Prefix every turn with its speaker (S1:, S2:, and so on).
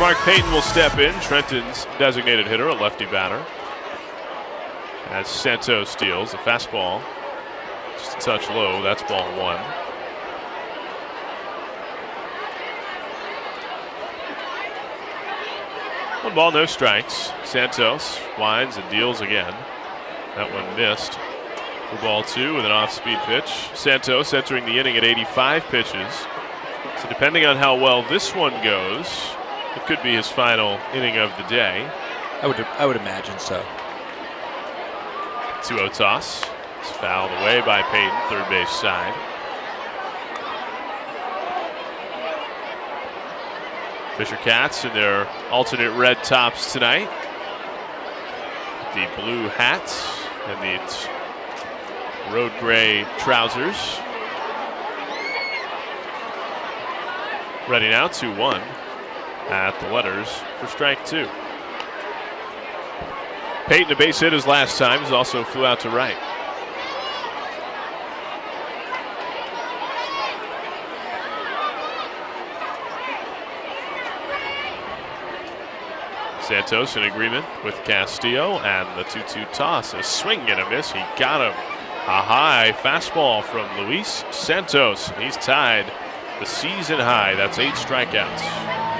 S1: Mark Payton will step in, Trenton's designated hitter, a lefty batter. As Santos deals a fastball, just a touch low. That's ball one. One ball, no strikes. Santos winds and deals again. That one missed for ball two with an off-speed pitch. Santos entering the inning at 85 pitches. So depending on how well this one goes, it could be his final inning of the day.
S2: I would imagine so.
S1: 2-0 toss. It's fouled away by Payton, third base side. Fisher Cats in their alternate red tops tonight. The blue hats and the road gray trousers. Ready now, 2-1 at the letters for strike two. Payton, a base hit his last time, he also flew out to right. Santos in agreement with Castillo, and the 2-2 toss, a swing and a miss. He got him. A high fastball from Luis Santos. He's tied the season high. That's 8 strikeouts.